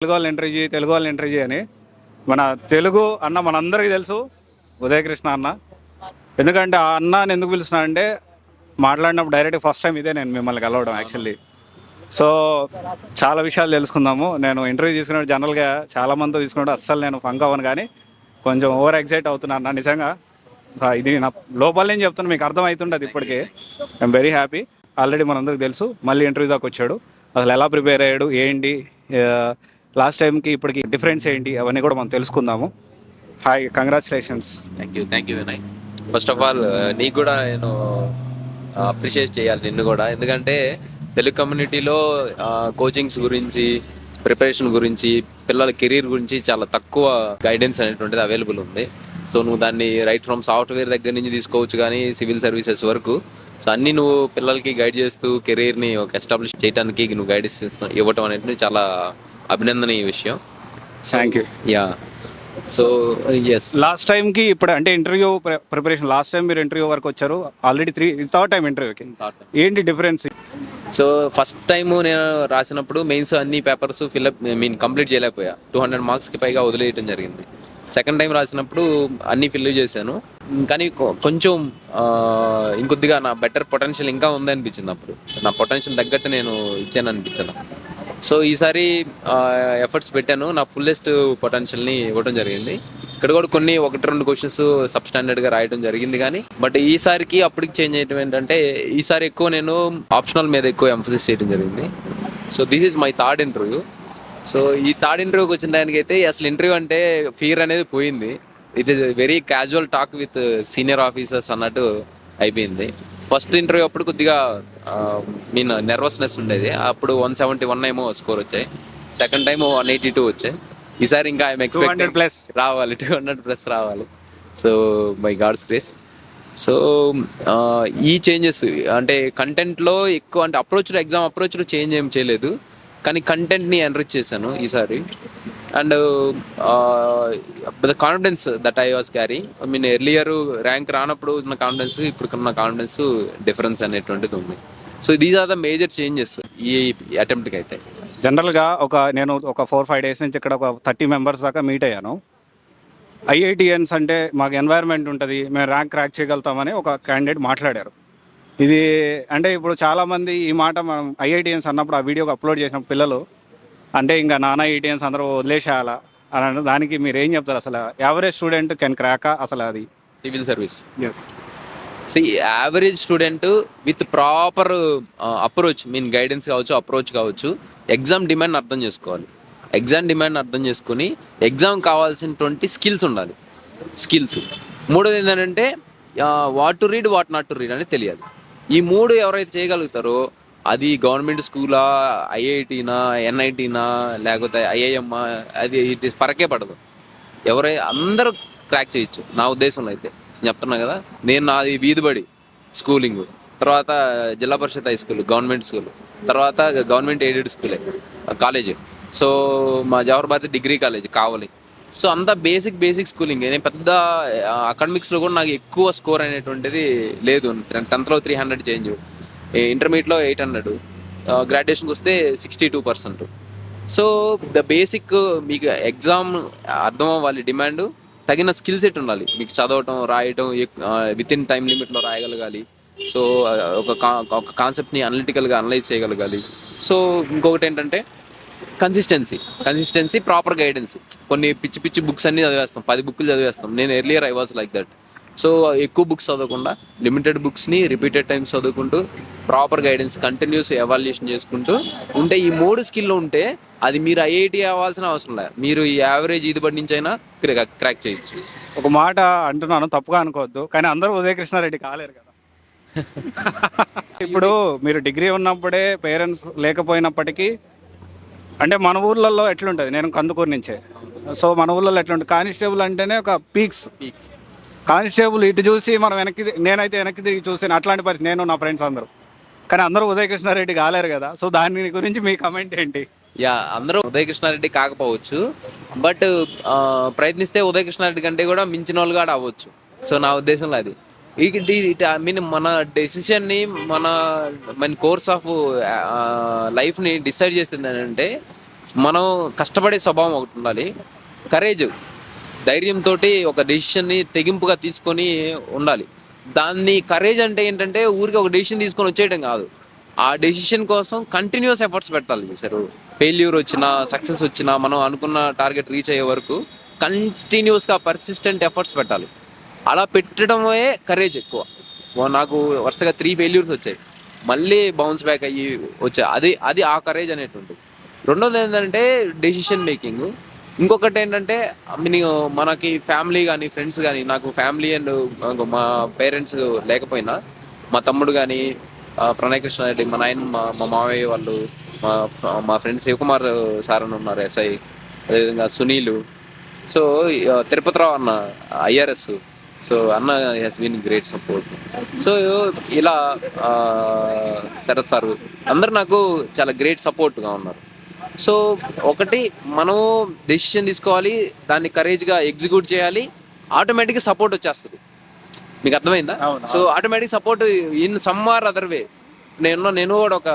తెలుగు వాళ్ళని ఇంటర్వ్యూ అని మన తెలుగు అన్న మనందరికీ తెలుసు ఉదయకృష్ణ అన్న. ఎందుకంటే ఆ అన్నని ఎందుకు పిలుస్తున్నా అంటే మాట్లాడినప్పుడు డైరెక్ట్ ఫస్ట్ టైం ఇదే నేను మిమ్మల్ని కలవడం యాక్చువల్లీ. సో చాలా విషయాలు తెలుసుకుందాము. నేను ఇంటర్వ్యూ తీసుకున్నప్పుడు జనరల్గా చాలా మందితో తీసుకున్నప్పుడు అస్సలు నేను ఫంక్ అవ్వను, కానీ కొంచెం ఓవర్ ఎక్సైట్ అవుతున్నాను అన్న నిజంగా. ఇది నా లోపల నేను చెప్తున్నా, మీకు అర్థమవుతుంటుంది ఇప్పటికే. I'm very happy. ఆల్రెడీ మనందరికి తెలుసు మళ్ళీ ఇంటర్వ్యూ దాకా వచ్చాడు, అసలు ఎలా ప్రిపేర్ అయ్యాడు ఏంటి, లాస్ట్ టైంకి ఇప్పటికి డిఫరెన్స్ ఏంటి అవన్నీ కూడా మనం తెలుసుకుందాము. Hi, congratulations. Thank you Vinay. First of all నీకు కూడా నేను అప్రిషియేట్ చేయాలి నిన్ను కూడా, ఎందుకంటే తెలుగు కమ్యూనిటీలో కోచింగ్స్ గురించి, ప్రిపరేషన్ గురించి, పిల్లల కెరీర్ గురించి చాలా తక్కువ గైడెన్స్ అనేటువంటిది అవైలబుల్ ఉంది. సో నువ్వు దాన్ని రైట్ ఫ్రమ్ సాఫ్ట్వేర్ దగ్గర నుంచి తీసుకోవచ్చు, కానీ సివిల్ సర్వీసెస్ వరకు సో అన్నీ నువ్వు పిల్లలకి గైడ్ చేస్తూ కెరీర్ని ఒక ఎస్టాబ్లిష్ చేయడానికి నువ్వు గైడెన్స్ ఇవ్వటం అనేది చాలా అభినందనీయ విషయం. Thank you. Yeah, so yes. Last టైంకి ఇప్పుడు అంటే ఇంటర్వ్యూ ప్రిపరేషన్, లాస్ట్ టైం మీరు ఇంటర్వ్యూ వరకు వచ్చారు, ఆల్రెడీ థర్డ్ టైం ఇంటర్వ్యూకి, ఏంటి డిఫరెన్స్? సో ఫస్ట్ టైము నేను రాసినప్పుడు మెయిన్స్ అన్ని పేపర్స్ కంప్లీట్ చేయలేకపోయా, 200 మార్క్స్కి పైగా వదిలేయటం జరిగింది. సెకండ్ టైం రాసినప్పుడు అన్నీ ఫిల్ చేశాను, కానీ కొంచెం ఇంకొద్దిగా నా బెటర్ పొటెన్షియల్ ఇంకా ఉందనిపించింది. అప్పుడు నా పొటెన్షియల్ తగ్గట్టు నేను ఇచ్చాను అనిపించాను. సో ఈసారి ఎఫర్ట్స్ పెట్టాను, నా ఫుల్లెస్ట్ పొటెన్షియల్ని ఇవ్వడం జరిగింది. ఇక్కడ కూడా కొన్ని 1-2 క్వశ్చన్స్ సబ్ స్టాండర్డ్గా రాయడం జరిగింది, కానీ బట్ ఈసారికి అప్పటికి చేంజ్ చేయడం ఏంటంటే ఈసారి ఎక్కువ నేను ఆప్షనల్ మీద ఎక్కువ ఎంఫసిస్ చేయడం జరిగింది. So this is my third interview. So ఈ థర్డ్ ఇంటర్వ్యూకి వచ్చిన దానికైతే అసలు ఇంటర్వ్యూ అంటే ఫియర్ అనేది పోయింది. It is very casual talk with senior officers అన్నట్టు అయిపోయింది. ఫస్ట్ ఇంటర్వ్యూ అప్పుడు కొద్దిగా నెర్వస్నెస్ ఉండేది, అప్పుడు 171 ఏమో స్కోర్ వచ్చాయి. సెకండ్ టైం 182 వచ్చాయి. ఈసారి ఇంకా ఐఎమ్ ఎక్స్పెక్టింగ్ రావాలి, 200+ రావాలి. So by God's grace. So ఈ చేంజెస్ అంటే కంటెంట్లో ఎక్కువ, అంటే ఎగ్జామ్ అప్రోచ్లో చేంజ్ ఏం చేయలేదు, కానీ కంటెంట్ని ఎన్రిచ్ చేశాను ఈసారి. And the confidence that I was carry, earlier rank రానప్పుడు ఉన్న కాన్ఫిడెన్స్ ఇప్పుడున్న కాన్ఫిడెన్స్ డిఫరెన్స్ అనేటువంటిది ఉంది. So these are the major changes ఈ అటెంప్ట్కి అయితే. జనరల్గా నేను ఒక 4-5 డేస్ నుంచి ఇక్కడ ఒక 30 మెంబర్స్ దాకా మీట్ అయ్యాను. ఐఐటిఎన్స్ అంటే మాకు ఎన్వైర్న్మెంట్ ఉంటుంది, మేము ర్యాంక్ క్రాక్ చేయగలుగుతామని ఒక క్యాండిడేట్ మాట్లాడారు. ఇది అంటే ఇప్పుడు చాలామంది ఈ మాట మనం ఐఐటిఎన్స్ అన్నప్పుడు ఆ వీడియోకి అప్లోడ్ చేసిన పిల్లలు అంటే ఇంకా నాన్న ఐఐటిఎన్స్ అందరూ వదిలేసేయాలా అని అంటే దానికి మీరు ఏం చెప్తారు? అసలు యావరేజ్ స్టూడెంట్ కెన్ క్రాకా అసలు అది civil service? Yes. Average student with proper approach, guidance కావచ్చు, అప్రోచ్ కావచ్చు, ఎగ్జామ్ డిమాండ్ అర్థం చేసుకోవాలి. ఎగ్జామ్ డిమాండ్ అర్థం చేసుకుని ఎగ్జామ్ కావాల్సినటువంటి స్కిల్స్ ఉండాలి. మూడోది ఏంటంటే what to read, what not to read అనేది తెలియాలి. ఈ మూడు ఎవరైతే చేయగలుగుతారో అది గవర్నమెంట్ స్కూలా, ఐఐటీనా, ఎన్ఐటీనా, లేకపోతే ఐఐఎమ్మా, అది ఇటు ఫరకే పడదు. అందరూ క్రాక్ చేయొచ్చు నా ఉద్దేశంలో అయితే. చెప్తున్నా కదా, నాది వీధిబడి స్కూలింగ్, తర్వాత జిల్లా పరిషత్ హై స్కూల్, గవర్నమెంట్ స్కూల్, తర్వాత గవర్నమెంట్ ఎయిడెడ్ స్కూలే కాలేజ్. సో మా జవహర్ భారతి డిగ్రీ కాలేజ్ కావాలి. సో అంతా బేసిక్ స్కూలింగ్. నేను పెద్ద అకాడమిక్స్లో కూడా నాకు ఎక్కువ స్కోర్ అనేటువంటిది లేదు. 10th 300 చేంజ్, ఇంటర్మీడియట్లో 800, గ్రాడ్యుయేషన్కి వస్తే 62%. సో ద బేసిక్ మీకు ఎగ్జామ్ అర్థం అవ్వాలి, డిమాండ్ తగిన స్కిల్ సెట్ ఉండాలి. మీకు చదవటం, రాయటం, విత్ ఇన్ టైం లిమిట్లో రాయగలగాలి. సో ఒక కాన్సెప్ట్ని అనలిటికల్గా అనలైజ్ చేయగలగాలి. సో ఇంకొకటి ఏంటంటే కన్సిస్టెన్సీ, ప్రాపర్ గైడెన్స్. కొన్ని పిచ్చి బుక్స్ అన్నీ చదివేస్తాం, 10 బుక్లు చదివేస్తాం. నేను earlier I was like that. So ఎక్కువ బుక్స్ చదవకుండా లిమిటెడ్ బుక్స్ని రిపీటెడ్ టైమ్స్ చదువుకుంటూ ప్రాపర్ గైడెన్స్, కంటిన్యూస్ ఎవాల్యుయేషన్ చేసుకుంటూ ఉంటే, ఈ 3 స్కిల్ ఉంటే అది మీరు ఐఐటి అవ్వాల్సిన అవసరం లేదు, మీరు ఈ యావరేజ్ ఇది నుంచి అయినా క్రాక్ చేయొచ్చు. ఒక మాట అంటున్నాను, తప్పుగా అనుకోవద్దు, కానీ అందరూ ఉదయకృష్ణారెడ్డి కాలేరు కదా. ఇప్పుడు మీరు డిగ్రీ ఉన్నప్పుడే పేరెంట్స్ లేకపోయినప్పటికీ అంటే మన ఊర్లలో ఎట్లుంటుంది, నేను కందుకూరు నుంచే, సో మన ఊర్లలో ఎట్లుంటుంది, కానిస్టేబుల్ అంటేనే ఒక పీక్స్. కానిస్టేబుల్ ఇటు చూసి మనం నేనైతే వెనక్కి తిరిగి చూసాను, అట్లాంటి పరిస్థితి నేను, నా ఫ్రెండ్స్ అందరూ. కానీ అందరూ ఉదయకృష్ణారెడ్డి కాలేరు కదా, సో దాని గురించి మీ కమెంట్ ఏంటి? అందరూ ఉదయకృష్ణారెడ్డి కాకపోవచ్చు, బట్ ప్రయత్నిస్తే ఉదయకృష్ణారెడ్డి కంటే కూడా మించిన వాళ్ళు కూడా అవ్వచ్చు. సో నా ఉద్దేశంలో అది మన డెసిషన్ని, మన కోర్స్ ఆఫ్ లైఫ్ని డిసైడ్ చేసింది అంటే మనం కష్టపడే స్వభావం ఒకటి ఉండాలి, కరేజ్, ధైర్యంతో ఒక డెసిషన్ని తెగింపుగా తీసుకొని ఉండాలి. దాన్ని కరేజ్ అంటే ఏంటంటే ఊరికి ఒక డెసిషన్ తీసుకొని వచ్చేయడం కాదు, ఆ డెసిషన్ కోసం కంటిన్యూస్ ఎఫర్ట్స్ పెట్టాలి. చూసారు, ఫెయిల్యూర్ వచ్చినా సక్సెస్ వచ్చినా మనం అనుకున్న టార్గెట్ రీచ్ అయ్యే వరకు కంటిన్యూస్గా పర్సిస్టెంట్ ఎఫర్ట్స్ పెట్టాలి. అలా పెట్టడమే కరేజ్ ఎక్కువ. నాకు వరుసగా 3 ఫెయిల్యూర్స్ వచ్చాయి, మళ్ళీ బౌన్స్ బ్యాక్ అయ్యి వచ్చాయి. అది ఆ కరేజ్ అనేటువంటిది. రెండోది ఏంటంటే డెసిషన్ మేకింగ్. ఇంకొకటి ఏంటంటే మనకి ఫ్యామిలీ కానీ ఫ్రెండ్స్ కానీ, నాకు ఫ్యామిలీ అండ్ మా పేరెంట్స్ లేకపోయినా మా తమ్ముడు కానీ, ప్రణయ్ కృష్ణ రెడ్డి, మా నాయన, మా మావయ్య వాళ్ళు, మా మా ఫ్రెండ్ శివకుమార్ సార్ అని ఉన్నారు ఎస్ఐ, అదేవిధంగా సునీలు, సో తిరుపతిరావు అన్న ఐఆర్ఎస్, సో అన్న has been great support. So ఇలా శరత్ సార్ అందరు నాకు చాలా గ్రేట్ సపోర్ట్గా ఉన్నారు. సో ఒకటి, మనము డెసిషన్ తీసుకోవాలి, దాన్ని కరేజ్గా ఎగ్జిక్యూట్ చేయాలి, ఆటోమేటిక్గా సపోర్ట్ వచ్చేస్తుంది. మీకు అర్థమైందా? So automatic support in some or other way. నేను కూడా ఒక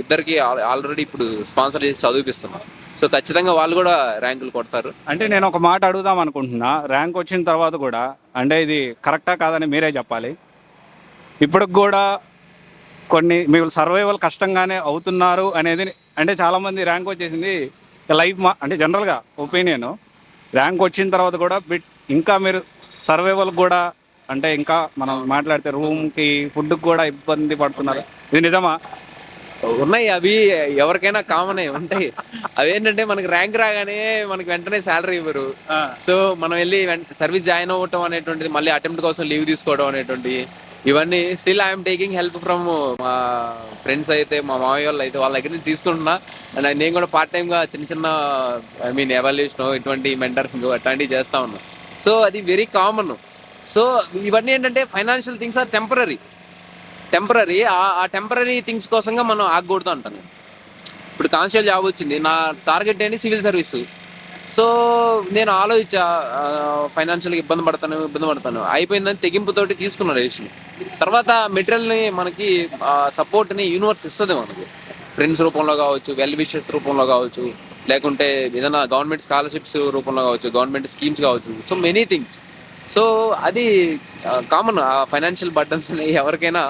ఇద్దరికి ఆల్రెడీ ఇప్పుడు స్పాన్సర్ చేసి చదివిపిస్తున్నాను. సో ఖచ్చితంగా వాళ్ళు కూడా ర్యాంకులు కొడతారు. అంటే నేను ఒక మాట అడుగుదాం అనుకుంటున్నా, ర్యాంక్ వచ్చిన తర్వాత కూడా, అంటే ఇది కరెక్టా కాదని మీరే చెప్పాలి. ఇప్పటికి కూడా కొన్ని మీరు సర్వైవల్ కష్టంగానే అవుతున్నారు అనేది, అంటే చాలామంది ర్యాంక్ వచ్చేసింది లైఫ్ అంటే జనరల్గా ఒపీనియన్, ర్యాంక్ వచ్చిన తర్వాత కూడా ఇంకా మీరు సర్వైవల్ కూడా, అంటే ఇంకా మనం మాట్లాడితే రూమ్కి ఫుడ్కి కూడా ఇబ్బంది పడుతున్నారు, ఇది నిజమా? ఉన్నాయి, అవి ఎవరికైనా కామనే ఉంటాయి. అవేంటంటే మనకి ర్యాంక్ రాగానే మనకి వెంటనే శాలరీ ఇవ్వరు. సో మనం వెళ్ళి సర్వీస్ జాయిన్ అవ్వటం అనేటువంటిది, మళ్ళీ అటెంప్ట్ కోసం లీవ్ తీసుకోవడం అనేటువంటి, ఇవన్నీ still I'm taking help from మా ఫ్రెండ్స్ అయితే, మా మామయ్య వాళ్ళు అయితే వాళ్ళ దగ్గర నుంచి తీసుకుంటున్నా. అండ్ నేను కూడా పార్ట్ టైమ్గా చిన్న ఎవాల్యుయేషన్, ఇటువంటి మెంటరింగ్ అట్లాంటివి చేస్తా ఉన్నా. సో అది వెరీ కామన్. సో ఇవన్నీ ఏంటంటే ఫైనాన్షియల్ థింగ్స్ ఆర్ టెంపరీ. ఆ టెంపరీ థింగ్స్ కోసంగా మనం ఆగకూడదు అంటాను. ఇప్పుడు కానిస్టేబుల్ జాబ్ వచ్చింది, నా టార్గెట్ ఏంటి సివిల్ సర్వీసు. సో నేను ఆలోచించా, ఫైనాన్షియల్గా ఇబ్బంది పడతాను, అయిపోయిందని తెగింపుతోటి తీసుకున్న డెసిషన్. తర్వాత మెటీరియల్ని మనకి సపోర్ట్ని యూనివర్స్ ఇస్తుంది మనకి, ఫ్రెండ్స్ రూపంలో కావచ్చు, వెల్ విషెస్ రూపంలో కావచ్చు, లేకుంటే ఏదైనా గవర్నమెంట్ స్కాలర్షిప్స్ రూపంలో కావచ్చు, గవర్నమెంట్ స్కీమ్స్ కావచ్చు. So many things. సో అది కామన్, ఫైనాన్షియల్ బర్డన్స్ అనేవి ఎవరికైనా.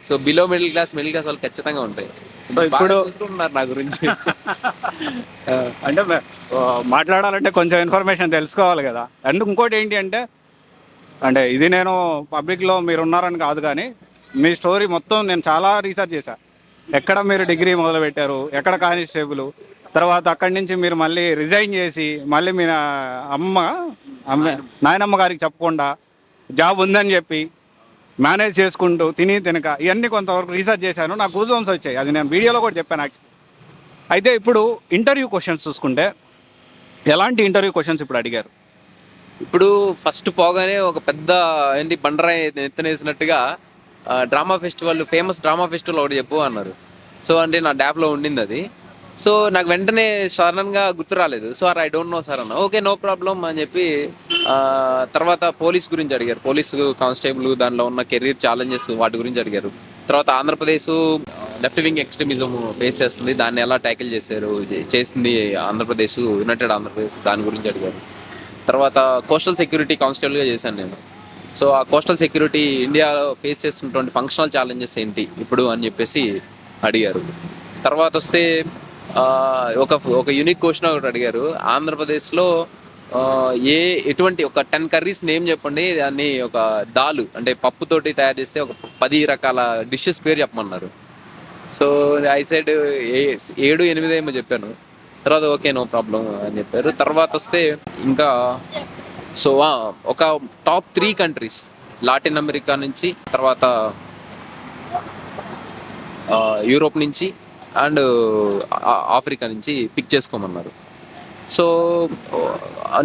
సో బిలో మిడిల్ క్లాస్ వాళ్ళు ఖచ్చితంగా ఉంటాయి. సో ఇప్పుడు చూసుకుంటున్నారు నా గురించి. అంటే మాట్లాడాలంటే కొంచెం ఇన్ఫర్మేషన్ తెలుసుకోవాలి కదా. అండ్ ఇంకోటి ఏంటి అంటే ఇది నేను పబ్లిక్లో మీరు ఉన్నారని కాదు, కానీ మీ స్టోరీ మొత్తం నేను చాలా రీసెర్చ్ చేశాను. ఎక్కడ మీరు డిగ్రీ మొదలుపెట్టారు, ఎక్కడ కానిస్టేబుల్, తర్వాత అక్కడి నుంచి మీరు మళ్ళీ రిజైన్ చేసి మళ్ళీ మీ నాయనమ్మ గారికి చెప్పకుండా జాబ్ ఉందని చెప్పి మేనేజ్ చేసుకుంటూ తినక ఇవన్నీ కొంతవరకు రీసెర్చ్ చేశాను. నాకు గూజ్బంప్స్ వచ్చాయి, అది నేను వీడియోలో కూడా చెప్పాను యాక్చువల్లీ. అయితే ఇప్పుడు ఇంటర్వ్యూ క్వశ్చన్స్ చూసుకుంటే, ఎలాంటి ఇంటర్వ్యూ క్వశ్చన్స్ ఇప్పుడు అడిగారు? ఇప్పుడు ఫస్ట్ పోగానే ఒక పెద్ద ఏంటి బండరాయి ఎత్తునేసినట్టుగా ఫేమస్ డ్రామా ఫెస్టివల్ ఒకటి చెప్పు అన్నారు. సో అంటే నా డ్యాప్లో ఉండింది అది. సో నాకు వెంటనే సడన్గా గుర్తు రాలేదు. So I don't know sir అన్న. ఓకే, నో ప్రాబ్లం అని చెప్పి తర్వాత పోలీస్ గురించి అడిగారు, పోలీసు కానిస్టేబుల్, దానిలో ఉన్న కెరీర్ ఛాలెంజెస్ వాటి గురించి అడిగారు. తర్వాత Andhra Pradesh left wing extremism face చేస్తుంది, దాన్ని ఎలా ట్యాకిల్ చేసింది ఆంధ్రప్రదేశ్, యునైటెడ్ ఆంధ్రప్రదేశ్, దాని గురించి అడిగారు. తర్వాత కోస్టల్ సెక్యూరిటీ కానిస్టేబుల్గా చేశాను నేను. సో ఆ కోస్టల్ సెక్యూరిటీ ఇండియాలో ఫేస్ చేస్తున్నటువంటి ఫంక్షనల్ ఛాలెంజెస్ ఏంటి ఇప్పుడు అని చెప్పేసి అడిగారు. తర్వాత వస్తే ఒక యూనిక్ క్వశ్చన్ ఒకటి అడిగారు, ఆంధ్రప్రదేశ్లో ఎటువంటి ఒక 10 కర్రీస్ నేమ్ చెప్పండి, దాన్ని ఒక దాలు అంటే పప్పుతోటి తయారు చేస్తే ఒక 10 రకాల డిషెస్ పేరు చెప్పమన్నారు. సో ఐ సైడ్ 7-8 ఏమో చెప్పాను. తర్వాత ఓకే, నో ప్రాబ్లం అని చెప్పారు. తర్వాత వస్తే ఇంకా ఒక టాప్ 3 కంట్రీస్ లాటిన్ అమెరికా నుంచి, తర్వాత యూరోప్ నుంచి అండ్ ఆఫ్రికా నుంచి పిక్ చేసుకోమన్నారు. సో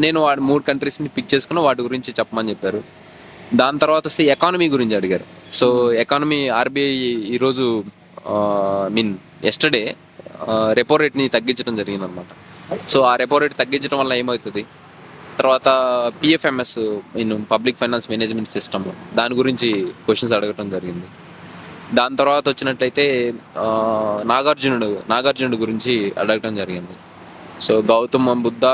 నేను 3 కంట్రీస్ని పిక్ చేసుకుని వాటి గురించి చెప్పమని చెప్పారు. దాని తర్వాత వస్తే ఎకానమీ గురించి అడిగారు. సో ఎకానమీ, ఆర్బీఐ ఈరోజు ఎస్టర్డే రెపో రేట్ని తగ్గించడం జరిగిందనమాట. సో ఆ రెపో రేట్ తగ్గించడం వల్ల ఏమవుతుంది, తర్వాత PFMS public finance management system, దాని గురించి క్వశ్చన్స్ అడగటం జరిగింది. దాని తర్వాత వచ్చినట్లయితే నాగార్జునుడు గురించి అడగటం జరిగింది. సో గౌతమ బుద్ధ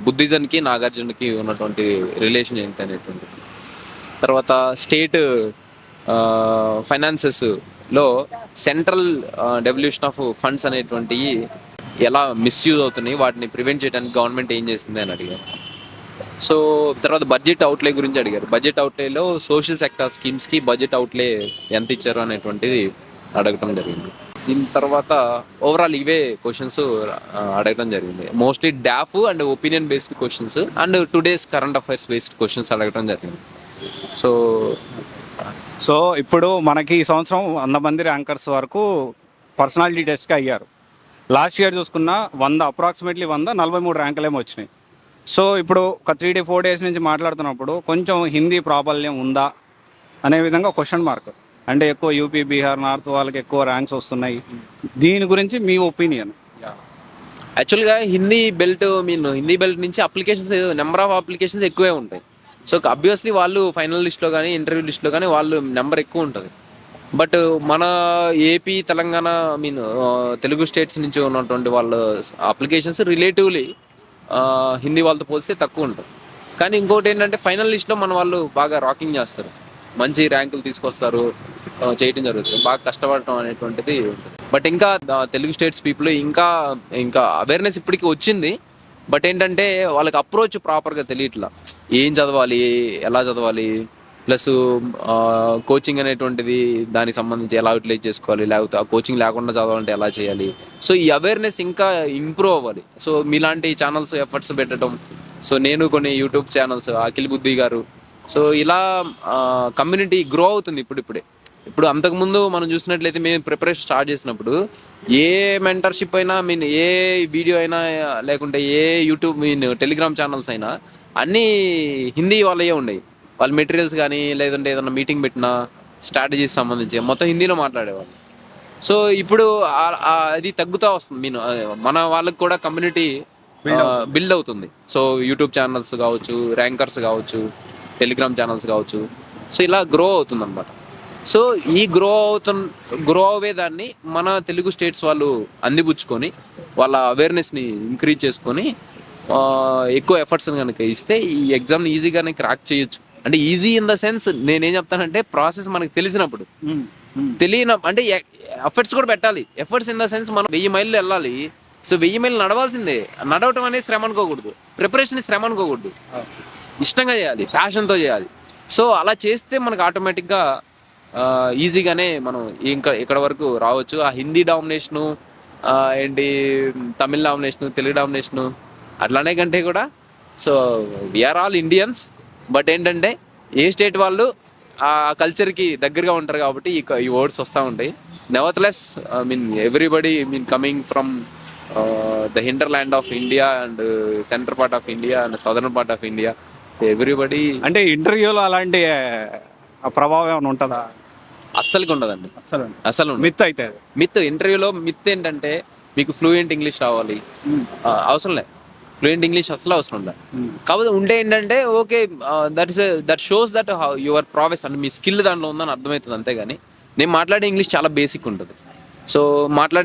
బుద్ధిజంకి నాగార్జునకి ఉన్నటువంటి రిలేషన్ ఏంటి అనేటువంటి. తర్వాత స్టేట్ ఫైనాన్సెస్లో సెంట్రల్ డెవల్యూషన్ ఆఫ్ ఫండ్స్ అనేటువంటివి ఎలా మిస్యూజ్ అవుతున్నాయి, వాటిని ప్రివెంట్ చేయడానికి గవర్నమెంట్ ఏం చేసింది అని అడిగారు. సో తర్వాత బడ్జెట్ అవుట్లే గురించి అడిగారు. బడ్జెట్ అవుట్లేలో సోషల్ సెక్టర్ స్కీమ్స్కి బడ్జెట్ అవుట్లే ఎంత ఇచ్చారు అనేటువంటిది అడగటం జరిగింది. దీని తర్వాత ఓవరాల్ ఇవే క్వశ్చన్స్ అడగడం జరిగింది. Mostly DOF and opinion based questions and today's current affairs based questions అడగడం జరిగింది. సో సో ఇప్పుడు మనకి ఈ సంవత్సరం 100 మంది ర్యాంకర్స్ వరకు పర్సనాలిటీ టెస్ట్కి అయ్యారు. లాస్ట్ ఇయర్ చూసుకున్న 100 అప్రాక్సిమేట్లీ 43 ర్యాంకులు ఏమో వచ్చినాయి. సో ఇప్పుడు ఒక 3-4 డేస్ నుంచి మాట్లాడుతున్నప్పుడు కొంచెం హిందీ ప్రాబల్యం ఉందా అనే విధంగా క్వశ్చన్ మార్క్. అంటే ఎక్కువ యూపీ, బీహార్, నార్త్ వాళ్ళకి ఎక్కువ ర్యాంక్స్ వస్తున్నాయి. దీని గురించి మీ ఒపీనియన్? యాక్చువల్గా హిందీ బెల్ట్ నుంచి అప్లికేషన్స్, నెంబర్ ఆఫ్ అప్లికేషన్స్ ఎక్కువే ఉంటాయి. సో అబ్వియస్లీ వాళ్ళు ఫైనల్ లిస్ట్లో కానీ ఇంటర్వ్యూ లిస్ట్లో కానీ వాళ్ళు నెంబర్ ఎక్కువ ఉంటుంది. బట్ మన ఏపీ, తెలంగాణ తెలుగు స్టేట్స్ నుంచి ఉన్నటువంటి వాళ్ళ అప్లికేషన్స్ రిలేటివ్లీ హిందీ వాళ్ళతో పోలిస్తే తక్కువ ఉంటుంది. కానీ ఇంకోటి ఏంటంటే ఫైనల్ లిస్ట్లో మన వాళ్ళు బాగా రాకింగ్ చేస్తారు, మంచి ర్యాంకులు తీసుకొస్తారు, చేయడం జరుగుతుంది, బాగా కష్టపడటం అనేటువంటిది ఉంటుంది. బట్ ఇంకా తెలుగు స్టేట్స్ పీపుల్ ఇంకా అవేర్నెస్ ఇప్పటికీ వచ్చింది. బట్ ఏంటంటే వాళ్ళకి అప్రోచ్ ప్రాపర్గా తెలియట్లా, ఏం చదవాలి, ఎలా చదవాలి, ప్లస్ కోచింగ్ అనేటువంటిది దానికి సంబంధించి ఎలా యూటిలైజ్ చేసుకోవాలి, లేకపోతే ఆ కోచింగ్ లేకుండా చదవాలంటే ఎలా చేయాలి. సో ఈ అవేర్నెస్ ఇంకా ఇంప్రూవ్ అవ్వాలి. సో మీలాంటి ఛానల్స్ ఎఫర్ట్స్ పెట్టడం, సో నేను కొన్ని యూట్యూబ్ ఛానల్స్, అఖిల్ బుద్ధి గారు, సో ఇలా కమ్యూనిటీ గ్రో అవుతుంది ఇప్పుడిప్పుడే. ఇప్పుడు అంతకుముందు మనం చూసినట్లయితే మేము ప్రిపరేషన్ స్టార్ట్ చేసినప్పుడు ఏ మెంటర్షిప్ అయినా ఏ వీడియో అయినా లేకుంటే ఏ యూట్యూబ్ టెలిగ్రామ్ ఛానల్స్ అయినా అన్నీ హిందీ వాళ్ళే ఉండేవి. వాళ్ళ మెటీరియల్స్ కానీ లేదంటే ఏదైనా మీటింగ్ పెట్టినా స్ట్రాటజీస్ సంబంధించి మొత్తం హిందీలో మాట్లాడేవాళ్ళు. సో ఇప్పుడు అది తగ్గుతూ వస్తుంది. మన వాళ్ళకి కూడా కమ్యూనిటీ బిల్డ్ అవుతుంది. సో యూట్యూబ్ ఛానల్స్ కావచ్చు, ర్యాంకర్స్ కావచ్చు, టెలిగ్రామ్ ఛానల్స్ కావచ్చు, సో ఇలా గ్రో అవుతుంది అనమాట. సో ఈ గ్రో అవ్వేదాన్ని మన తెలుగు స్టేట్స్ వాళ్ళు అందిపుచ్చుకొని వాళ్ళ అవేర్నెస్ని ఇంక్రీజ్ చేసుకొని ఎక్కువ ఎఫర్ట్స్ కనుక ఇస్తే ఈ ఎగ్జామ్ని ఈజీగానే క్రాక్ చేయొచ్చు. అంటే ఈజీ ఇన్ ద సెన్స్ నేనేం చెప్తానంటే ప్రాసెస్ మనకు తెలిసినప్పుడు, అంటే ఎఫర్ట్స్ కూడా పెట్టాలి. ఎఫర్ట్స్ ఇన్ ద సెన్స్ మనం 1000 మైళ్ళు వెళ్ళాలి. సో 1000 మైళ్ళు నడవాల్సిందే. నడవటం అనేది శ్రమ అనుకోకూడదు, ప్రిపరేషన్ శ్రమ అనుకోకూడదు, ఇష్టంగా చేయాలి, ప్యాషన్తో చేయాలి. సో అలా చేస్తే మనకు ఆటోమేటిక్గా ఈజీగానే మనం ఇంకా ఇక్కడ వరకు రావచ్చు. ఆ హిందీ డామినేషను ఏంటి, తమిళ డామినేషను, తెలుగు డామినేషను అట్లానే కంటే కూడా so we are all Indians. But ఏంటంటే ఏ స్టేట్ వాళ్ళు ఆ కల్చర్కి దగ్గరగా ఉంటారు కాబట్టి ఈ వర్డ్స్ వస్తూ ఉంటాయి. Nevertheless everybody coming from the hinterland of India and centre part of India and southern part of India. So everybody అంటే ఇంటర్వ్యూలో అలాంటి ప్రభావం ఏమైనా ఉంటుందా? అస్సలుకి ఉండదండి, అసలు మిత్. ఇంటర్వ్యూలో మిత్ ఏంటంటే మీకు ఫ్లూయెంట్ ఇంగ్లీష్ రావాలి, అవసరం లేదు. ఫ్లూయెంట్ ఇంగ్లీష్ అసలు అవసరం లేదు. కాకపోతే ఉంటే ఏంటంటే okay, that shows that your prowess అంటే మీ స్కిల్ దాంట్లో ఉందని అర్థమవుతుంది. అంతేగాని నేను మాట్లాడే ఇంగ్లీష్ చాలా బేసిక్ ఉంటుంది. సో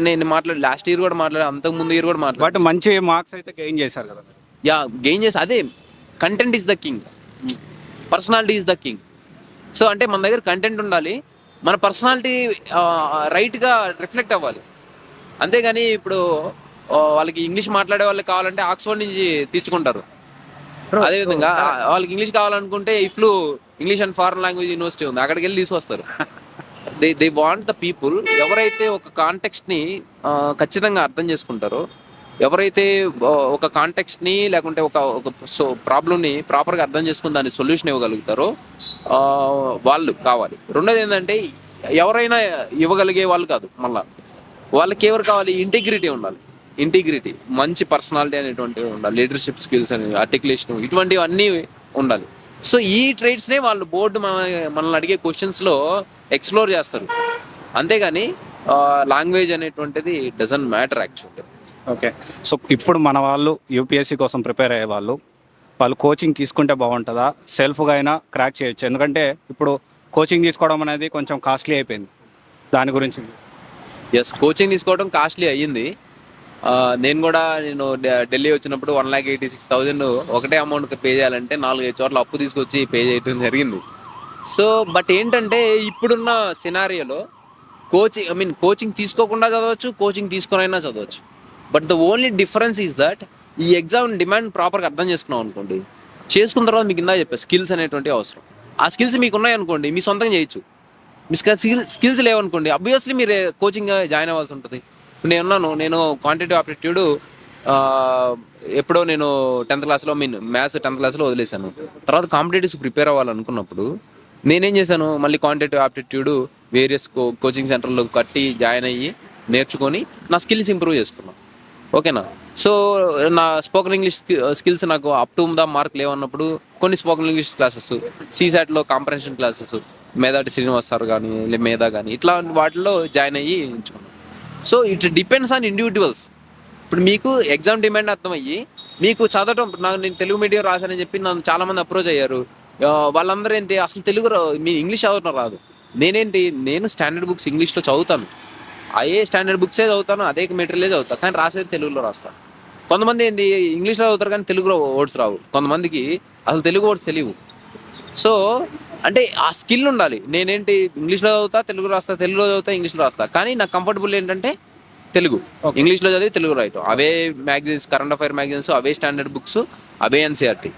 నేను మాట్లాడి లాస్ట్ ఇయర్ కూడా మాట్లాడే, అంతకు ముందు ఇయర్ కూడా మాట్లాడే. బట్ మంచి మార్క్స్ అయితే గెయిన్ చేశారు కదా. గెయిన్ చేసి అదే content is the king, personality is the king. So అంటే మన దగ్గర కంటెంట్ ఉండాలి, మన పర్సనాలిటీ రైట్గా రిఫ్లెక్ట్ అవ్వాలి. అంతేగాని ఇప్పుడు వాళ్ళకి ఇంగ్లీష్ మాట్లాడే వాళ్ళకి కావాలంటే ఆక్స్ఫర్డ్ నుంచి తీర్చుకుంటారు. అదేవిధంగా వాళ్ళకి ఇంగ్లీష్ కావాలనుకుంటే EFLU English and foreign language university ఉంది, అక్కడికి వెళ్ళి తీసుకొస్తారు. దే వాంట్ ద పీపుల్ ఎవరైతే ఒక కాంటెక్స్ట్ని ఖచ్చితంగా అర్థం చేసుకుంటారో, ఎవరైతే ఒక కాంటెక్స్ట్ని లేకుంటే ఒక ప్రాబ్లమ్ని ప్రాపర్గా అర్థం చేసుకుని దాన్ని సొల్యూషన్ ఇవ్వగలుగుతారో వాళ్ళు కావాలి. రెండోది ఏంటంటే ఎవరైనా ఇవ్వగలిగే వాళ్ళు కాదు, మళ్ళీ వాళ్ళకి ఎవరు కావాలి, ఇంటిగ్రిటీ ఉండాలి. ఇంటిగ్రిటీ, మంచి పర్సనాలిటీ అనేటువంటివి ఉండాలి, లీడర్షిప్ స్కిల్స్ అని, ఆర్టికులేషన్, ఇటువంటివి అన్నీ ఉండాలి. సో ఈ ట్రేడ్స్నే వాళ్ళు బోర్డు మనల్ని అడిగే క్వశ్చన్స్లో ఎక్స్ప్లోర్ చేస్తారు. అంతేగాని లాంగ్వేజ్ అనేటువంటిది doesn't matter actually. Okay. So ఇప్పుడు మన వాళ్ళు యూపీఎస్సీ కోసం ప్రిపేర్ అయ్యే వాళ్ళు కోచింగ్ తీసుకుంటే బాగుంటుందా, సెల్ఫ్గా అయినా క్రాక్ చేయొచ్చు? ఎందుకంటే ఇప్పుడు కోచింగ్ తీసుకోవడం అనేది కొంచెం కాస్ట్లీ అయిపోయింది. దాని గురించి కోచింగ్ తీసుకోవడం కాస్ట్లీ అయ్యింది. నేను ఢిల్లీ వచ్చినప్పుడు 1,86,000 ఒకటే అమౌంట్ పే చేయాలంటే 4-5 చోట్ల అప్పు తీసుకొచ్చి పే చేయడం జరిగింది. సో బట్ ఏంటంటే ఇప్పుడున్న సినారియోలో కోచింగ్ తీసుకోకుండా చదవచ్చు, కోచింగ్ తీసుకునైనా చదవచ్చు. But the only difference is that ఈ ఎగ్జామ్ డిమాండ్ ప్రాపర్గా అర్థం చేసుకున్నాం అనుకోండి, చేసుకున్న తర్వాత మీకు ఇందా చెప్పే స్కిల్స్ అనేటువంటి అవసరం. ఆ స్కిల్స్ మీకు ఉన్నాయనుకోండి మీ సొంతంగా చేయొచ్చు. మీ స్కిల్స్ లేవనుకోండి అబ్వియస్లీ మీరు కోచింగ్ జాయిన్ అవ్వాల్సి ఉంటుంది. ఇప్పుడు నేను క్వాంటిటీ ఆప్టిట్యూడ్ ఎప్పుడో నేను 10th క్లాస్లో మ్యాథ్స్ 10th క్లాస్లో వదిలేశాను. తర్వాత కాంపిటేటివ్స్ ప్రిపేర్ అవ్వాలనుకున్నప్పుడు నేనేం చేశాను, మళ్ళీ క్వాంటిటీ ఆప్టిట్యూడ్ వేరియస్ కోచింగ్ సెంటర్లో కట్టి జాయిన్ అయ్యి నేర్చుకొని నా స్కిల్స్ ఇంప్రూవ్ చేసుకున్నాను. ఓకేనా. సో నా స్పోకెన్ ఇంగ్లీష్ స్కిల్స్ నాకు అప్ టు ద మార్క్ లేవన్నప్పుడు కొన్ని స్పోకెన్ ఇంగ్లీష్ క్లాసెస్, సీసాట్లో comprehension classes, Medhati Srinivas sir కానీ మేధా కానీ ఇట్లాంటి వాటిలో జాయిన్ అయ్యి ఎంచుకున్నాను. So it depends on individuals. ఇప్పుడు మీకు ఎగ్జామ్ డిమాండ్ అర్థమయ్యి మీకు చదవటం, నేను తెలుగు మీడియం రాశానని చెప్పి నన్ను చాలామంది అప్రోచ్ అయ్యారు. వాళ్ళందరూ ఏంటి అసలు తెలుగు మీ ఇంగ్లీష్ చదవటం రాదు. నేను స్టాండర్డ్ బుక్స్ ఇంగ్లీష్లో చదువుతాను, అదే స్టాండర్డ్ బుక్సే చదువుతాను, అదే మెటీరియలే చదువుతాను, కానీ రాసేది తెలుగులో రాస్తాను. కొంతమంది ఏంటి ఇంగ్లీష్లో చదువుతారు కానీ తెలుగు వర్డ్స్ రావు, కొంతమందికి అసలు తెలుగు వర్డ్స్ తెలియవు. సో అంటే ఆ స్కిల్ ఉండాలి. నేనేంటి ఇంగ్లీష్లో చదువుతా, తెలుగు రాస్తా, తెలుగులో చదువుతా, ఇంగ్లీష్లో రాస్తా, కానీ నాకు కంఫర్టబుల్ ఏంటంటే తెలుగు. ఇంగ్లీష్లో చదివి తెలుగు రాయటం, అవే మ్యాగజైన్స్, కరెంట్ అఫైర్ మ్యాగజైన్స్, అవే స్టాండర్డ్ బుక్స్, అవే ఎన్సీఆర్టీ.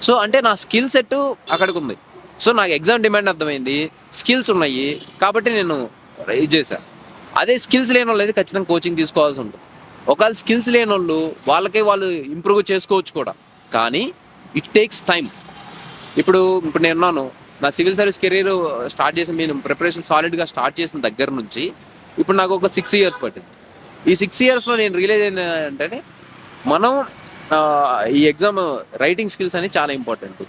సో అంటే నా స్కిల్ సెట్ అక్కడికి ఉంది. సో నాకు ఎగ్జామ్ డిమాండ్ అర్థమైంది, స్కిల్స్ ఉన్నాయి కాబట్టి నేను ఇది చేశాను. అదే స్కిల్స్ లేని వాళ్ళు అయితే ఖచ్చితంగా కోచింగ్ తీసుకోవాల్సి ఉంటుంది. ఒకవేళ స్కిల్స్ లేని వాళ్ళు ఇంప్రూవ్ చేసుకోవచ్చు కూడా, కానీ ఇట్ టేక్స్ టైం. ఇప్పుడు నేనున్నాను, నా సివిల్ సర్వీస్ కెరీర్ స్టార్ట్ చేసిన నేను ప్రిపరేషన్ సాలిడ్గా స్టార్ట్ చేసిన దగ్గర నుంచి ఇప్పుడు నాకు ఒక 6 years పట్టింది. ఈ 6 yearsలో నేను రియలైజ్ అయింది ఏంటంటే మనం ఈ ఎగ్జామ్ రైటింగ్ స్కిల్స్ అని చాలా ఇంపార్టెంట్.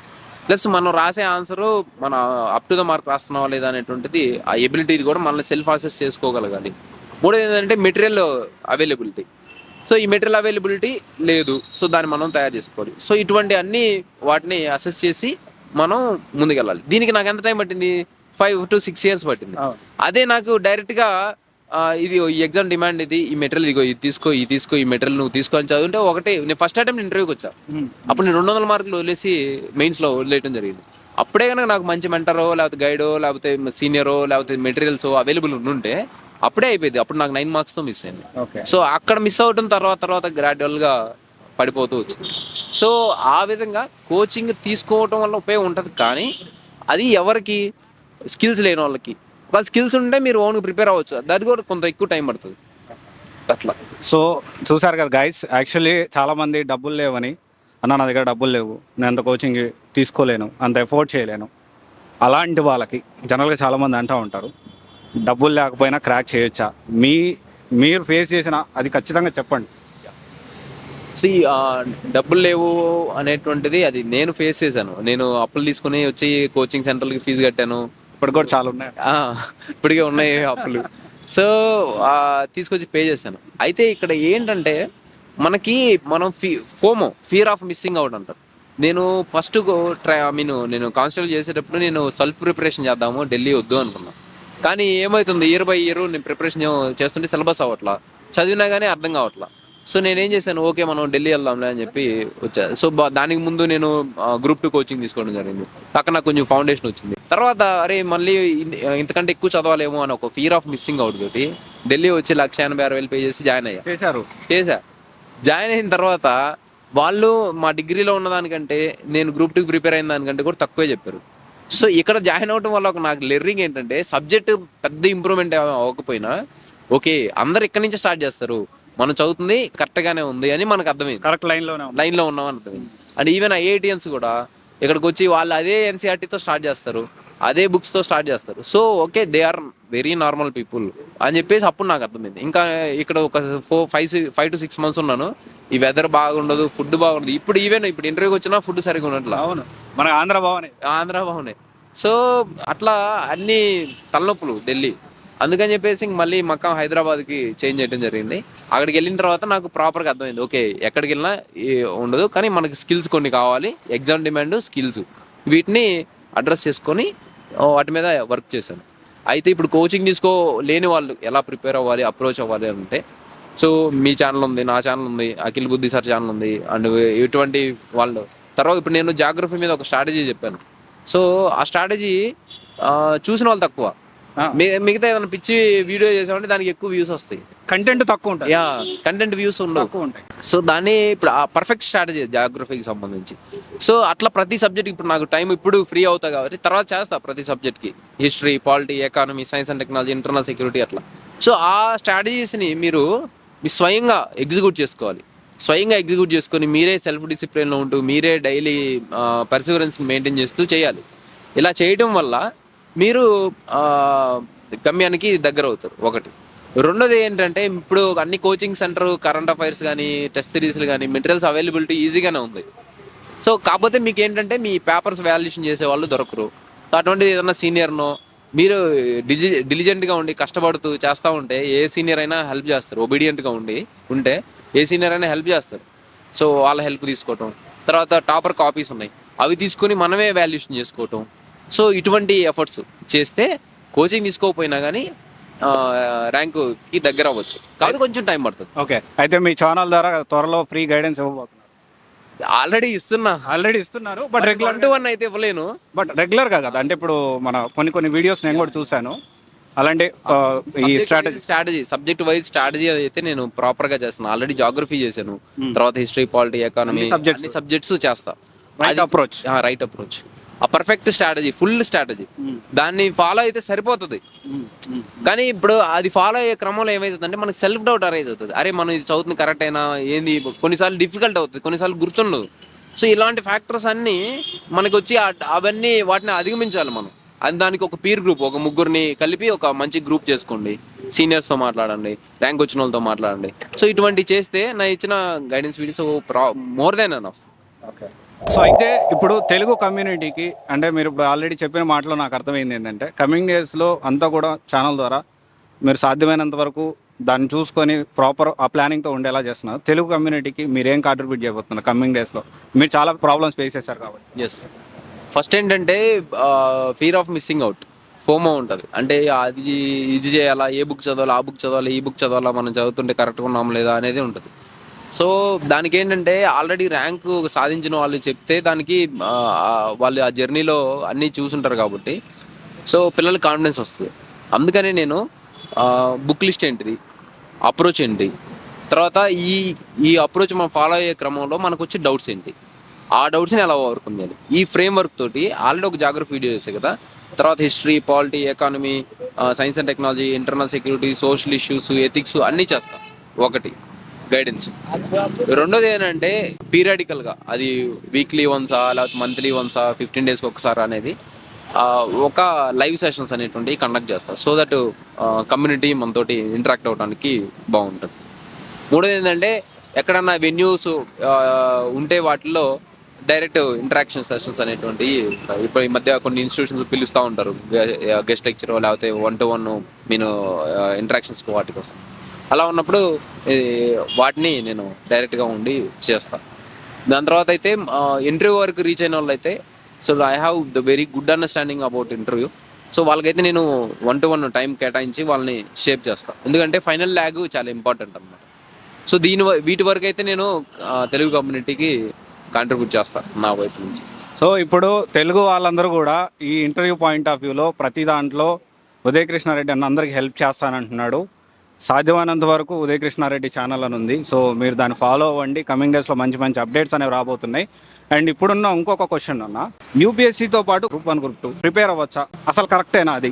ప్లస్ మనం రాసే ఆన్సరు మన అప్ టు ద మార్క్ రాస్తున్నావా లేదా అనేటువంటిది ఆ ఎబిలిటీ కూడా మనల్ని సెల్ఫ్ అసెస్ చేసుకోగలగాలి. మూడోది ఏంటంటే మెటీరియల్ అవైలబిలిటీ. సో ఈ మెటీరియల్ అవైలబిలిటీ లేదు, సో దాన్ని మనం తయారు చేసుకోవాలి. సో ఇటువంటి అన్ని వాటిని అసెస్ చేసి మనం ముందుకెళ్ళాలి. దీనికి నాకు ఎంత టైం పట్టింది, 5 to 6 years పట్టింది. అదే నాకు డైరెక్ట్గా ఇది ఈ ఎగ్జామ్ డిమాండ్ ఇది, ఈ మెటీరియల్ ఇదిగో ఇది తీసుకో ఈ మెటీరియల్ నువ్వు తీసుకో అని చదువుంటే ఒకటే. నేను ఫస్ట్ అటెంప్ట్ ఇంటర్వ్యూకి వచ్చా, అప్పుడు నేను 200 మార్కులు వదిలేసి మెయిన్స్లో వదిలేయడం జరిగింది. అప్పుడే కనుక నాకు మంచి మెంటరో లేకపోతే గైడో లేకపోతే సీనియరో లేకపోతే మెటీరియల్స్ అవైలబుల్ ఉంటే అప్పుడే అయిపోయింది. అప్పుడు నాకు 9 marksతో మిస్ అయింది. సో అక్కడ మిస్ అవటం తర్వాత గ్రాడ్యువల్గా పడిపోతూ వచ్చింది. సో ఆ విధంగా కోచింగ్ తీసుకోవటం వల్ల ఉపయోగం ఉంటుంది, కానీ అది ఎవరికి, స్కిల్స్ లేని వాళ్ళకి. ఒకవేళ స్కిల్స్ ఉంటే మీరు ఓన్గా ప్రిపేర్ అవ్వచ్చు, అది కూడా కొంత ఎక్కువ టైం పడుతుంది అట్లా. సో చూసారు కదా గైస్, యాక్చువల్లీ చాలామంది డబ్బులు లేవని, అన్న నా దగ్గర డబ్బులు లేవు, నేను అంత కోచింగ్ తీసుకోలేను, అంత ఎఫోర్డ్ చేయలేను, అలాంటి వాళ్ళకి జనరల్గా చాలామంది అంటూ ఉంటారు డబ్బులు లేకపోయినా క్రాక్ చేయొచ్చా. మీరు ఫేస్ చేసిన అది ఖచ్చితంగా చెప్పండి. డబ్బులు లేవు అనేటువంటిది అది నేను ఫేస్ చేశాను. నేను అప్పులు తీసుకుని వచ్చి కోచింగ్ సెంటర్లకి ఫీజు కట్టాను. ఇప్పుడు కూడా చాలా ఉన్నాయి, ఇప్పటికే ఉన్నాయి అప్పులు. సో తీసుకొచ్చి పే చేశాను. అయితే ఇక్కడ ఏంటంటే మనం ఫియర్ ఆఫ్ మిస్సింగ్ అవుట్ అంటారు. నేను ఫస్ట్ నేను కానిస్టేబుల్ చేసేటప్పుడు నేను సెల్ఫ్ ప్రిపరేషన్ చేద్దాము, ఢిల్లీ వద్దు అనుకున్నాను. కానీ ఏమవుతుంది, ఇయర్ బై ఇయర్ నేను ప్రిపరేషన్ చేస్తుంటే సిలబస్ అవ్వట్లా, చదివినా కానీ అర్థం కావట్లా. సో నేనేం చేశాను, ఓకే మనం ఢిల్లీ వెళ్దాంలే అని చెప్పి వచ్చా. సో దానికి ముందు నేను Group 2 కోచింగ్ తీసుకోవడం జరిగింది. అక్కడ నాకు కొంచెం ఫౌండేషన్ వచ్చింది. తర్వాత అరే మళ్ళీ ఇంతకంటే ఎక్కువ చదవాలేమో అని ఒక ఫియర్ ఆఫ్ మిస్సింగ్ అవుట్ తోటి ఢిల్లీ వచ్చి 1,86,000 పే చేసి జాయిన్ చేశా. జాయిన్ అయిన తర్వాత వాళ్ళు మా డిగ్రీలో ఉన్నదానికంటే నేను Group 2 ప్రిపేర్ అయిన దానికంటే కూడా తక్కువే చెప్పారు. సో ఇక్కడ జాయిన్ అవడం వల్ల నాకు లెర్నింగ్ ఏంటంటే సబ్జెక్ట్ పెద్ద ఇంప్రూవ్మెంట్ అవ్వకపోయినా ఓకే అందరు ఇక్కడి నుంచి స్టార్ట్ చేస్తారు, మనం చదువుతుంది కరెక్ట్గానే ఉంది అని మనకు అర్థమైంది, కరెక్ట్ లైన్లో ఉన్నామని అర్థమైంది. అండ్ ఈవెన్ IITians కూడా ఇక్కడికి వచ్చి వాళ్ళు అదే NCERTతో స్టార్ట్ చేస్తారు, అదే బుక్స్తో స్టార్ట్ చేస్తారు. So okay they are very normal people అని చెప్పేసి అప్పుడు నాకు అర్థమైంది. ఇంకా ఇక్కడ ఒక 5 to 6 months ఉన్నాను. ఈ వెదర్ బాగుండదు, ఫుడ్ బాగుండదు. ఇప్పుడు ఇంటర్వ్యూకి వచ్చినా ఫుడ్ సరిగా ఉన్నట్లా, మన ఆంధ్ర బాగున్నాయి. సో అట్లా అన్ని తలనొప్పులు ఢిల్లీ. అందుకని చెప్పేసి మళ్ళీ మక్కా హైదరాబాద్కి చేంజ్ చేయడం జరిగింది. అక్కడికి వెళ్ళిన తర్వాత నాకు ప్రాపర్గా అర్థమైంది, ఓకే ఎక్కడికి వెళ్ళినా ఉండదు, కానీ మనకి స్కిల్స్ కొన్ని కావాలి, ఎగ్జామ్ డిమాండ్ స్కిల్స్, వీటిని అడ్రస్ చేసుకొని వాటి మీద వర్క్ చేశాను. అయితే ఇప్పుడు కోచింగ్ లేని వాళ్ళు ఎలా ప్రిపేర్ అవ్వాలి, అప్రోచ్ అవ్వాలి అంటే సో మీ ఛానల్ ఉంది, నా ఛానల్ ఉంది, అఖిల్ బుద్ధి సార్ ఛానల్ ఉంది, అండ్ ఇటువంటి వాళ్ళు. తర్వాత ఇప్పుడు నేను జాగ్రఫీ మీద ఒక స్ట్రాటజీ చెప్పాను. సో ఆ స్ట్రాటజీ చూసిన వాళ్ళు తక్కువ. మిగతా ఏదైనా పిచ్చి వీడియో చేసామంటే దానికి ఎక్కువ వ్యూస్ వస్తాయి, కంటెంట్ తక్కువ ఉంటుంది. యా కంటెంట్ వ్యూస్ ఉండవు, తక్కువ ఉంటాయి. సో దాన్ని ఇప్పుడు ఆ పర్ఫెక్ట్ స్ట్రాటజీ జాగ్రఫీకి సంబంధించి. సో అట్లా ప్రతి సబ్జెక్ట్ ఇప్పుడు నాకు టైం ఇప్పుడు ఫ్రీ అవుతా కాబట్టి తర్వాత చేస్తా ప్రతి సబ్జెక్ట్కి, history, polity, economy, science and technology, internal security అట్లా. సో ఆ స్ట్రాటజీస్ని మీరు స్వయంగా ఎగ్జిక్యూట్ చేసుకోవాలి. స్వయంగా ఎగ్జిక్యూట్ చేసుకొని మీరే సెల్ఫ్ డిసిప్లిన్లో ఉంటూ మీరే డైలీ పర్సివరెన్స్ని మెయింటైన్ చేస్తూ చేయాలి. ఇలా చేయడం వల్ల మీరు గమ్యానికి దగ్గర అవుతారు. ఒకటి. రెండోది ఏంటంటే ఇప్పుడు అన్ని కోచింగ్ సెంటర్, కరెంట్ అఫైర్స్ కానీ, టెస్ట్ సిరీస్లు కానీ, మెటీరియల్స్ అవైలబిలిటీ ఈజీగానే ఉంది. సో కాకపోతే మీకు ఏంటంటే మీ పేపర్స్ వాల్యుయేషన్ చేసే వాళ్ళు దొరకరు. అటువంటిది ఏదన్నా సీనియర్నో మీరు డిలిజెంట్గా ఉండి కష్టపడుతూ చేస్తూ ఉంటే ఏ సీనియర్ అయినా హెల్ప్ చేస్తారు. ఒబీడియంట్గా ఉంటే ఏ సీనియర్ అయినా హెల్ప్ చేస్తారు. సో వాళ్ళ హెల్ప్ తీసుకోవటం, తర్వాత టాపర్ కాపీస్ ఉన్నాయి అవి తీసుకొని మనమే వాల్యుయేషన్ చేసుకోవటం. సో ఇటువంటి ఎఫర్ట్స్ చేస్తే కోచింగ్ తీసుకోకపోయినా కానీ ర్యాంకుకి దగ్గర అవ్వచ్చు. కాబట్టి కొంచెం టైం పడుతుంది. ఓకే, అయితే మీ ఛానల్ ద్వారా త్వరలో ఫ్రీ గైడెన్స్ ఇవ్వబోతున్నారు. ఆల్రెడీ ఇస్తున్నారు, బట్ రెగ్యులర్ 1-to-1 అయితే ఇవ్వలేను. బట్ రెగ్యులర్గా కదా, అంటే ఇప్పుడు మన కొన్ని వీడియోస్ నేను కూడా చూశాను. అలాంటి ఈ స్ట్రాటజీ సబ్జెక్ట్ వైజ్ స్ట్రాటజీ అయితే నేను ప్రాపర్ గా చేస్తాను. ఆల్రెడీ జాగ్రఫీ చేశాను, తర్వాత హిస్టరీ, పాలిటీ, ఎకానమీ అన్ని సబ్జెక్ట్స్ చేస్తా. రైట్ అప్రోచ్, ఆ పర్ఫెక్ట్ స్ట్రాటజీ, ఫుల్ స్ట్రాటజీ, దాన్ని ఫాలో అయితే సరిపోతుంది. కానీ ఇప్పుడు అది ఫాలో అయ్యే క్రమంలో ఏమవుతుందంటే మనకి సెల్ఫ్ డౌట్ అరైజ్ అవుతుంది. అరే మనం ఇది చదువుతుంది కరెక్ట్ అయినా ఏంది, కొన్నిసార్లు డిఫికల్ట్ అవుతుంది, కొన్నిసార్లు గుర్తుండదు. సో ఇలాంటి ఫ్యాక్టర్స్ అన్నీ మనకి వచ్చి అవన్నీ వాటిని అధిగమించాలి మనం. అది దానికి ఒక పీర్ గ్రూప్, ఒక ముగ్గురిని కలిపి ఒక మంచి గ్రూప్ చేసుకోండి, సీనియర్స్తో మాట్లాడండి, ర్యాంక్ వచ్చిన వాళ్ళతో మాట్లాడండి. సో ఇటువంటి చేస్తే నా ఇచ్చిన guidance videos more than enough. So అయితే ఇప్పుడు తెలుగు కమ్యూనిటీకి, అంటే మీరు ఇప్పుడు ఆల్రెడీ చెప్పిన మాటలో నాకు అర్థమైంది ఏంటంటే కమింగ్ డేస్లో అంతా కూడా ఛానల్ ద్వారా మీరు సాధ్యమైనంత వరకు దాన్ని చూసుకొని ప్రాపర్ ఆ ప్లానింగ్తో ఉండేలా చేస్తున్నారు. తెలుగు కమ్యూనిటీకి మీరు ఏం కాంట్రిబ్యూట్ చేయబోతున్నారు కమింగ్ డేస్లో? మీరు చాలా ప్రాబ్లమ్స్ ఫేస్ చేశారు కాబట్టి. ఎస్, ఫస్ట్ ఏంటంటే fear of missing out, FOMO ఉంటుంది. అంటే అది ఇది చేయాలా, ఏ బుక్ చదవాలా, ఆ బుక్ చదవాలి, ఈ బుక్ చదవాలా, మనం చదువుతుంటే కరెక్ట్గా ఉన్నాం లేదా అనేది ఉంటుంది. సో దానికి ఏంటంటే ఆల్రెడీ ర్యాంకు సాధించిన వాళ్ళు చెప్తే దానికి వాళ్ళు ఆ జర్నీలో అన్నీ చూసుంటారు కాబట్టి సో పిల్లలకి కాన్ఫిడెన్స్ వస్తుంది. అందుకని నేను బుక్ లిస్ట్ ఏంటిది, అప్రోచ్ ఏంటి, తర్వాత ఈ అప్రోచ్ మనం ఫాలో అయ్యే క్రమంలో మనకు వచ్చే డౌట్స్ ఏంటి, ఆ డౌట్స్ని ఎలా ఓవర్కమ్ చేయాలి, ఈ ఫ్రేమ్ వర్క్ తోటి ఆల్రెడీ ఒక జాగ్రఫీ వీడియో చేసే కదా. తర్వాత history, polity, economy, science and technology, internal security, social issues, ethics అన్నీ చేస్తాం. ఒకటి గైడెన్స్. రెండోది ఏంటంటే పీరియాడికల్గా, అది వీక్లీ వన్సా లేకపోతే మంత్లీ వన్సా 15 daysకి ఒకసారి అనేది ఒక లైవ్ సెషన్స్ అనేటువంటి కండక్ట్ చేస్తారు. సో దట్ కమ్యూనిటీ మనతోటి ఇంటరాక్ట్ అవ్వడానికి బాగుంటుంది. మూడోది ఏంటంటే ఎక్కడన్నా వెన్యూస్ ఉంటే వాటిల్లో డైరెక్ట్ ఇంటరాక్షన్ సెషన్స్ అనేటువంటి ఇప్పుడు ఈ మధ్య కొన్ని ఇన్స్టిట్యూషన్స్ పిలుస్తూ ఉంటారు, గెస్ట్ లెక్చర్ లేకపోతే 1-to-1 నేను ఇంటరాక్షన్స్ వాటి కోసం. అలా ఉన్నప్పుడు వాటిని నేను డైరెక్ట్గా ఉండి చేస్తాను. దాని తర్వాత అయితే ఇంటర్వ్యూ వరకు రీచ్ అయిన వాళ్ళు అయితే so I have the very good understanding about interview. So వాళ్ళకైతే నేను 1-to-1 టైం కేటాయించి వాళ్ళని షేప్ చేస్తాను. ఎందుకంటే ఫైనల్ ల్యాగ్ చాలా ఇంపార్టెంట్ అన్నమాట. సో వీటి వరకు అయితే నేను తెలుగు కమ్యూనిటీకి కాంట్రిబ్యూట్ చేస్తాను నా వైపు నుంచి. సో ఇప్పుడు తెలుగు వాళ్ళందరూ కూడా ఈ ఇంటర్వ్యూ పాయింట్ ఆఫ్ వ్యూలో ప్రతి దాంట్లో ఉదయకృష్ణారెడ్డి అన్న అందరికీ హెల్ప్ చేస్తానంటున్నాడు. సాధ్యమైనంత వరకు ఉదయకృష్ణారెడ్డి ఛానల్ అని ఉంది. సో మీరు దాన్ని ఫాలో అవ్వండి. కమింగ్ డేస్లో మంచి మంచి అప్డేట్స్ అనేవి రాబోతున్నాయి. అండ్ ఇప్పుడున్న ఇంకొక క్వశ్చన్ అన్న, యూపీఎస్సీతో పాటు గ్రూప్ 1, గ్రూప్ 2 ప్రిపేర్ అవ్వచ్చా? అసలు కరెక్టేనా అది?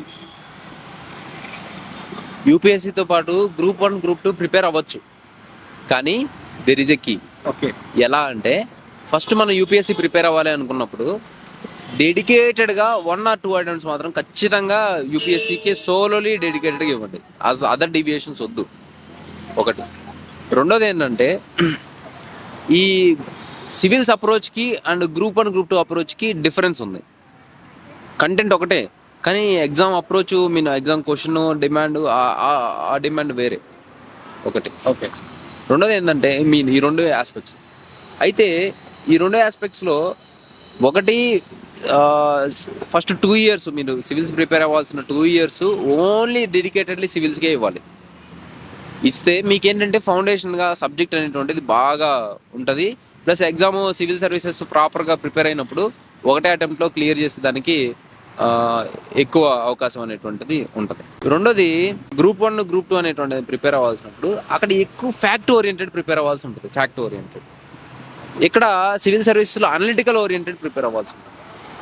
యూపీఎస్సీతో పాటు గ్రూప్ 1, గ్రూప్ 2 ప్రిపేర్ అవ్వచ్చు, కానీ there is a key. Okay, ఎలా అంటే ఫస్ట్ మనం యూపీఎస్సీ ప్రిపేర్ అవ్వాలి అనుకున్నప్పుడు డెడికేటెడ్గా 1 or 2 ఐటమ్స్ మాత్రం ఖచ్చితంగా యూపీఎస్సీకి సోలోలీ డెడికేటెడ్గా ఇవ్వండి. అదర్ డీవియేషన్స్ వద్దు. ఒకటి. రెండోది ఏంటంటే ఈ సివిల్స్ అప్రోచ్కి అండ్ గ్రూప్ 1, గ్రూప్ 2 అప్రోచ్కి డిఫరెన్స్ ఉంది. కంటెంట్ ఒకటే, కానీ exam approach mean exam question demand ఆ డిమాండ్ వేరే. ఒకటి. ఓకే. రెండోది ఏంటంటే ఈ 2 ఆస్పెక్ట్స్. అయితే ఈ 2 ఆస్పెక్ట్స్లో ఒకటి ఫస్ట్ 2 years మీరు సివిల్స్ ప్రిపేర్ అవ్వాల్సిన 2 years ఓన్లీ డెడికేటెడ్లీ సివిల్స్కే ఇవ్వాలి. ఇస్తే మీకేంటంటే ఫౌండేషన్గా సబ్జెక్ట్ అనేటువంటిది బాగా ఉంటుంది. ప్లస్ ఎగ్జామ్ సివిల్ సర్వీసెస్ ప్రాపర్గా ప్రిపేర్ అయినప్పుడు ఒకటే అటెంప్ట్లో క్లియర్ చేసేదానికి ఎక్కువ అవకాశం అనేటువంటిది ఉంటుంది. రెండోది గ్రూప్ 1 గ్రూప్ 2 అనేటువంటిది ప్రిపేర్ అవ్వాల్సినప్పుడు అక్కడ ఎక్కువ ఫ్యాక్ట్ ఓరియంటెడ్ ప్రిపేర్ అవ్వాల్సి ఉంటుంది. Fact oriented. ఇక్కడ సివిల్ సర్వీస్లో అనలిటికల్ ఓరియంటెడ్ ప్రిపేర్ అవ్వాల్సి ఉంటుంది.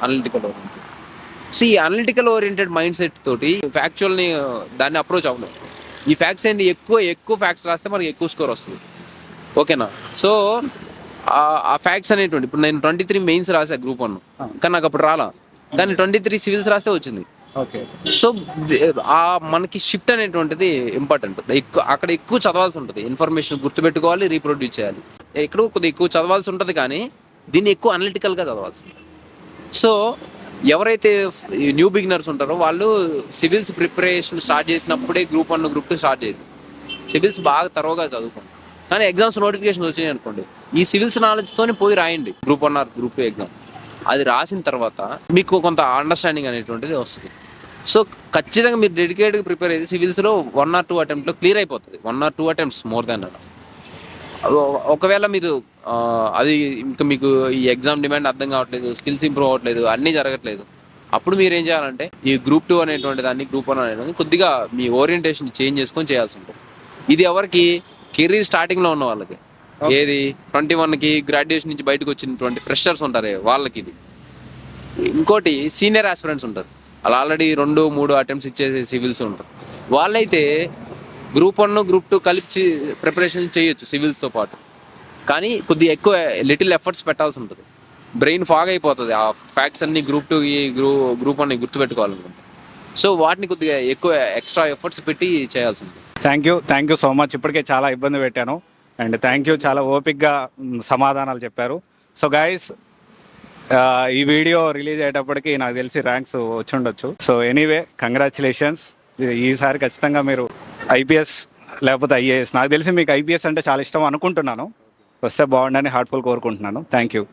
Analytical oriented. సో ఈ అనలిటికల్ ఓరియంటెడ్ మైండ్ సెట్ తోటి ఫ్యాక్చువల్ని దాన్ని అప్రోచ్ అవ్వడం. ఈ ఫ్యాక్ట్స్ ఏంటి, ఎక్కువ ఫ్యాక్ట్స్ రాస్తే మనకి ఎక్కువ స్కోర్ వస్తుంది. ఓకేనా? సో ఆ ఫ్యాక్ట్స్ అనేటువంటి ఇప్పుడు నేను 23 మెయిన్స్ రాసా గ్రూప్ 1, కానీ నాకు అప్పుడు రాలా, కానీ 23 సివిల్స్ రాస్తే వచ్చింది. ఓకే. సో మనకి షిఫ్ట్ అనేటువంటిది ఇంపార్టెంట్. అక్కడ ఎక్కువ చదవాల్సి ఉంటుంది. ఇన్ఫర్మేషన్ గుర్తుపెట్టుకోవాలి, రీప్రొడ్యూస్ చేయాలి. ఎక్కడో కొద్దిగా ఎక్కువ చదవాల్సి ఉంటుంది, కానీ దీన్ని ఎక్కువ అనలిటికల్గా చదవాల్సి ఉంటుంది. సో ఎవరైతే న్యూ బిగినర్స్ ఉంటారో వాళ్ళు సివిల్స్ ప్రిపరేషన్ స్టార్ట్ చేసినప్పుడే గ్రూప్ 1 గ్రూప్ 2 స్టార్ట్ చేయదు. సివిల్స్ బాగా తరోగా చదువుకోండి. కానీ ఎగ్జామ్స్ నోటిఫికేషన్ వచ్చినాయి అనుకోండి, ఈ సివిల్స్ నాలెడ్జ్తోనే పోయి రాయండి గ్రూప్ 1 ఆర్ గ్రూప్ 2 ఎగ్జామ్. అది రాసిన తర్వాత మీకు కొంత అండర్స్టాండింగ్ అనేటువంటిది వస్తుంది. సో ఖచ్చితంగా మీరు డెడికేట్గా ప్రిపేర్ అయితే సివిల్స్లో 1 or 2 అటెంప్ట్లో క్లియర్ అయిపోతుంది. 1 or 2 అటెంప్ట్స్ మోర్ దాన్ అలా. ఒకవేళ మీరు అది ఇంకా మీకు ఈ ఎగ్జామ్ డిమాండ్ అర్థం కావట్లేదు, స్కిల్స్ ఇంప్రూవ్ అవ్వట్లేదు, అన్నీ జరగట్లేదు, అప్పుడు మీరు ఏం చేయాలంటే ఈ గ్రూప్ 2 అనేటువంటి దాన్ని, గ్రూప్ 1 అనేటువంటి కొద్దిగా మీ ఓరియంటేషన్ చేంజ్ చేసుకొని చేయాల్సి ఉంటుంది. ఇది ఎవరికి కెరీర్ స్టార్టింగ్లో ఉన్న వాళ్ళకి, ఏది 21కి గ్రాడ్యుయేషన్ నుంచి బయటకు వచ్చినటువంటి ఫ్రెషర్స్ ఉంటారే వాళ్ళకి ఇది. ఇంకోటి సీనియర్ ఆస్పిరెంట్స్ ఉంటారు, అలా ఆల్రెడీ 2-3 అటెంప్ట్స్ ఇచ్చేసి సివిల్స్ ఉంటారు. వాళ్ళైతే గ్రూప్ 1 గ్రూప్ 2 కలిపి ప్రిపరేషన్ చేయొచ్చు సివిల్స్తో పాటు, కానీ కొద్దిగా ఎక్కువ లిటిల్ ఎఫర్ట్స్ పెట్టాల్సి ఉంటుంది. బ్రెయిన్ ఫాగ్ అయిపోతుంది ఆ ఫ్యాక్ట్స్ అన్ని గ్రూప్ 2కి గ్రూప్ 1ని గుర్తుపెట్టుకోవాలనుకుంటే. సో వాటిని కొద్దిగా ఎక్కువ ఎక్స్ట్రా ఎఫర్ట్స్ పెట్టి చేయాల్సి ఉంటుంది. Thank you so much. ఇప్పటికే చాలా ఇబ్బంది పెట్టాను, అండ్ థ్యాంక్ యూ, చాలా ఓపిక్గా సమాధానాలు చెప్పారు. సో గైస్, ఈ వీడియో రిలీజ్ అయ్యేటప్పటికి నాకు తెలిసి ర్యాంక్స్ వచ్చి ఉండొచ్చు. So anyway, congratulations. ఈసారి ఖచ్చితంగా మీరు ఐపీఎస్ లేకపోతే ఐఏఎస్, నాకు తెలిసి మీకు ఐపీఎస్ అంటే చాలా ఇష్టం అనుకుంటున్నాను, వస్తే బాగుండని హార్ట్ఫుల్ కోరుకుంటున్నాను. Thank you.